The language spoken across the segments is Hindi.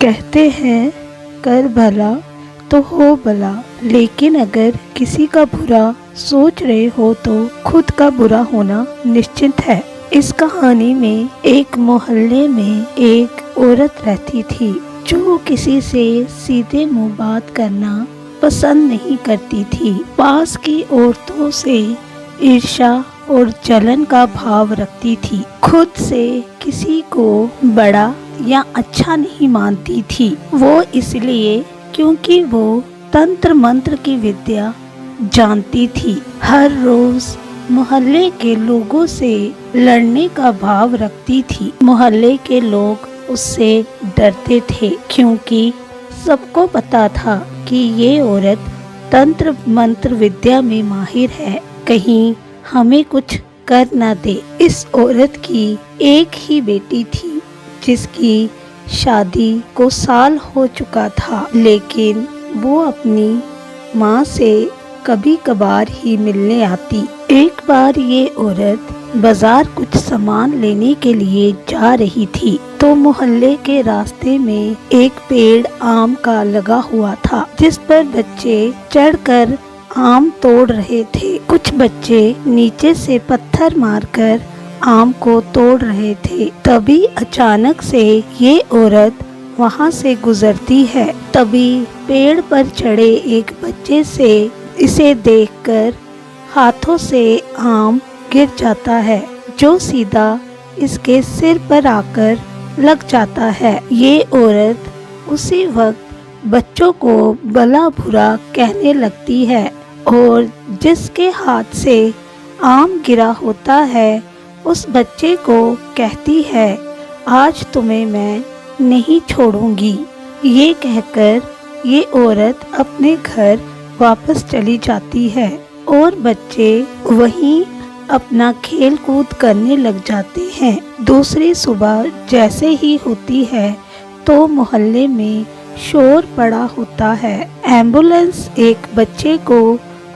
कहते हैं कर भला तो हो भला, लेकिन अगर किसी का बुरा सोच रहे हो तो खुद का बुरा होना निश्चित है। इस कहानी में एक मोहल्ले में एक औरत रहती थी जो किसी से सीधे मुंह बात करना पसंद नहीं करती थी। पास की औरतों से ईर्ष्या और जलन का भाव रखती थी। खुद से किसी को बड़ा या अच्छा नहीं मानती थी। वो इसलिए क्योंकि वो तंत्र मंत्र की विद्या जानती थी। हर रोज मोहल्ले के लोगों से लड़ने का भाव रखती थी। मोहल्ले के लोग उससे डरते थे क्योंकि सबको पता था कि ये औरत तंत्र मंत्र विद्या में माहिर है, कहीं हमें कुछ कर ना दे। इस औरत की एक ही बेटी थी जिसकी शादी को साल हो चुका था, लेकिन वो अपनी माँ से कभी कभार ही मिलने आती। एक बार ये औरत बाजार कुछ सामान लेने के लिए जा रही थी तो मोहल्ले के रास्ते में एक पेड़ आम का लगा हुआ था जिस पर बच्चे चढ़कर आम तोड़ रहे थे। कुछ बच्चे नीचे से पत्थर मारकर आम को तोड़ रहे थे। तभी अचानक से ये औरत वहां से गुजरती है। तभी पेड़ पर चढ़े एक बच्चे से इसे देखकर हाथों से आम गिर जाता है जो सीधा इसके सिर पर आकर लग जाता है। ये औरत उसी वक्त बच्चों को भला बुरा कहने लगती है और जिसके हाथ से आम गिरा होता है उस बच्चे को कहती है, आज तुम्हें मैं नहीं छोड़ूंगी। ये कहकर ये औरत अपने घर वापस चली जाती है और बच्चे वहीं अपना खेल कूद करने लग जाते हैं। दूसरी सुबह जैसे ही होती है तो मोहल्ले में शोर पड़ा होता है। एम्बुलेंस एक बच्चे को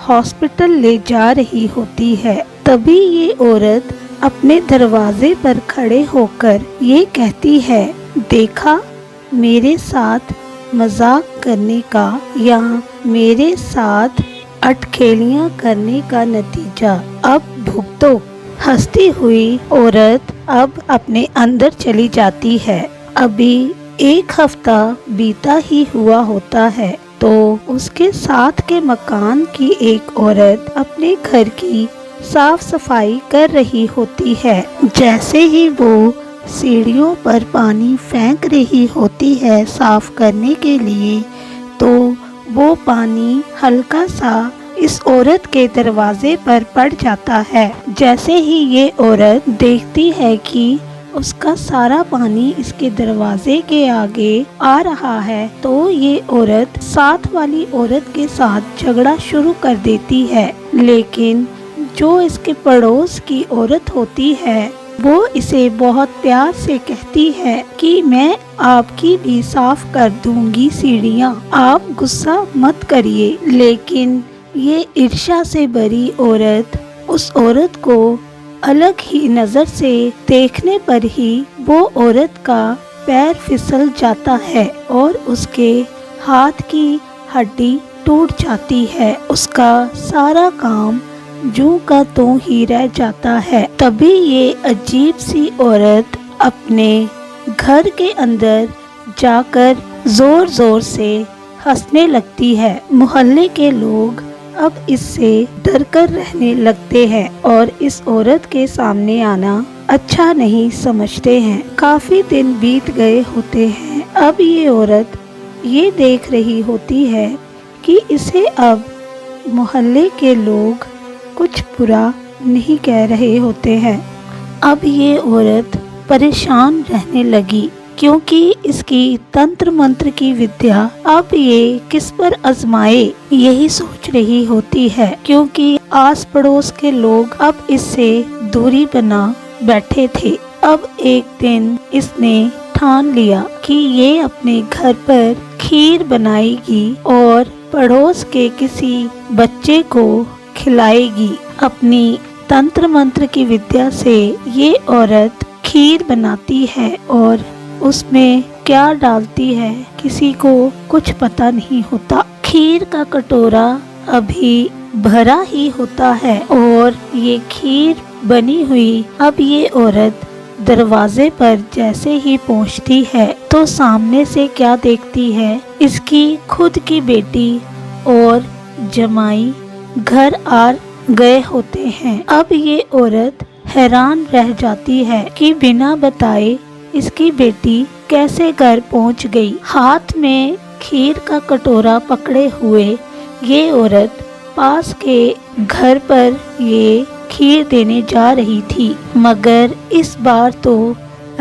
हॉस्पिटल ले जा रही होती है। तभी ये औरत अपने दरवाजे पर खड़े होकर ये कहती है, देखा, मेरे साथ मजाक करने का या मेरे साथ अटखेलियां करने का नतीजा अब भुगतो। हंसती हुई औरत अब अपने अंदर चली जाती है। अभी एक हफ्ता बीता ही हुआ होता है तो उसके साथ के मकान की एक औरत अपने घर की साफ सफाई कर रही होती है। जैसे ही वो सीढ़ियों पर पानी फेंक रही होती है साफ करने के लिए, तो वो पानी हल्का सा इस औरत के दरवाजे पर पड़ जाता है। जैसे ही ये औरत देखती है कि उसका सारा पानी इसके दरवाजे के आगे आ रहा है तो ये औरत साथ वाली औरत के साथ झगड़ा शुरू कर देती है। लेकिन जो इसके पड़ोस की औरत होती है वो इसे बहुत प्यार से कहती है कि मैं आपकी भी साफ कर दूंगी सीढ़ियाँ, आप गुस्सा मत करिए। लेकिन ये ईर्ष्या से भरी औरत उस औरत को अलग ही नजर से देखने पर ही वो औरत का पैर फिसल जाता है और उसके हाथ की हड्डी टूट जाती है। उसका सारा काम जूं का त्यों ही रह जाता है। तभी ये अजीब सी औरत अपने घर के अंदर जाकर जोर जोर से हंसने लगती है। मोहल्ले के लोग अब इससे डरकर रहने लगते हैं और इस औरत के सामने आना अच्छा नहीं समझते हैं। काफी दिन बीत गए होते हैं। अब ये औरत ये देख रही होती है कि इसे अब मोहल्ले के लोग कुछ बुरा नहीं कह रहे होते हैं। अब ये औरत परेशान रहने लगी क्योंकि इसकी तंत्र मंत्र की विद्या अब ये किस पर आजमाए यही सोच रही होती है, क्योंकि आस पड़ोस के लोग अब इससे दूरी बना बैठे थे। अब एक दिन इसने ठान लिया कि ये अपने घर पर खीर बनाएगी और पड़ोस के किसी बच्चे को खिलाएगी। अपनी तंत्र मंत्र की विद्या से ये औरत खीर बनाती है और उसमें क्या डालती है किसी को कुछ पता नहीं होता। खीर का कटोरा अभी भरा ही होता है और ये खीर बनी हुई अब ये औरत दरवाजे पर जैसे ही पहुंचती है तो सामने से क्या देखती है, इसकी खुद की बेटी और जमाई घर आ गए होते हैं। अब ये औरत हैरान रह जाती है कि बिना बताए इसकी बेटी कैसे घर पहुंच गई। हाथ में खीर का कटोरा पकड़े हुए ये औरत पास के घर पर ये खीर देने जा रही थी, मगर इस बार तो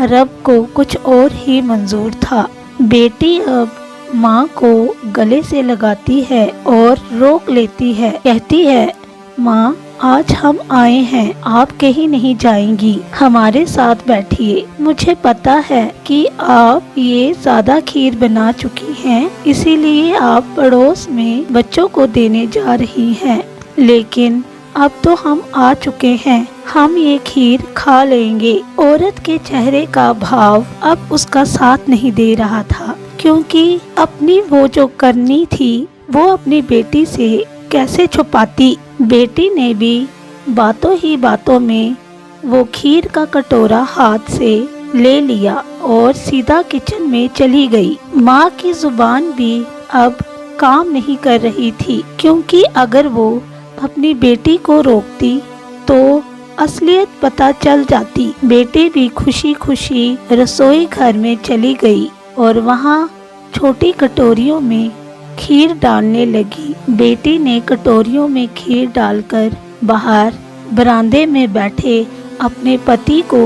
रब को कुछ और ही मंजूर था। बेटी अब माँ को गले से लगाती है और रोक लेती है, कहती है, माँ आज हम आए हैं, आप कहीं नहीं जाएंगी, हमारे साथ बैठिए। मुझे पता है कि आप ये ज्यादा खीर बना चुकी हैं, इसीलिए आप पड़ोस में बच्चों को देने जा रही हैं, लेकिन अब तो हम आ चुके हैं, हम ये खीर खा लेंगे। औरत के चेहरे का भाव अब उसका साथ नहीं दे रहा था, क्योंकि अपनी वो जो करनी थी वो अपनी बेटी से कैसे छुपाती। बेटी ने भी बातों ही बातों में वो खीर का कटोरा हाथ से ले लिया और सीधा किचन में चली गई। माँ की जुबान भी अब काम नहीं कर रही थी, क्योंकि अगर वो अपनी बेटी को रोकती तो असलियत पता चल जाती। बेटी भी खुशी खुशी रसोई घर में चली गई और वहाँ छोटी कटोरियों में खीर डालने लगी। बेटी ने कटोरियों में खीर डालकर बाहर बरामदे में बैठे अपने पति को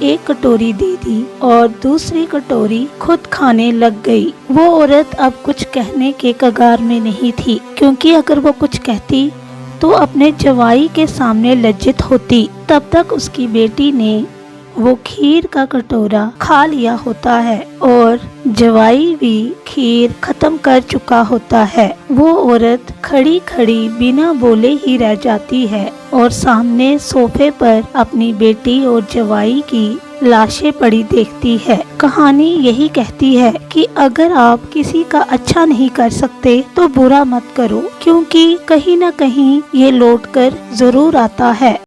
एक कटोरी दे दी और दूसरी कटोरी खुद खाने लग गई। वो औरत अब कुछ कहने के कगार में नहीं थी, क्योंकि अगर वो कुछ कहती तो अपने जवाई के सामने लज्जित होती। तब तक उसकी बेटी ने वो खीर का कटोरा खा लिया होता है और जवाई भी खीर खत्म कर चुका होता है। वो औरत खड़ी खड़ी बिना बोले ही रह जाती है और सामने सोफे पर अपनी बेटी और जवाई की लाशें पड़ी देखती है। कहानी यही कहती है कि अगर आप किसी का अच्छा नहीं कर सकते तो बुरा मत करो, क्योंकि कहीं न कहीं ये लौट कर जरूर आता है।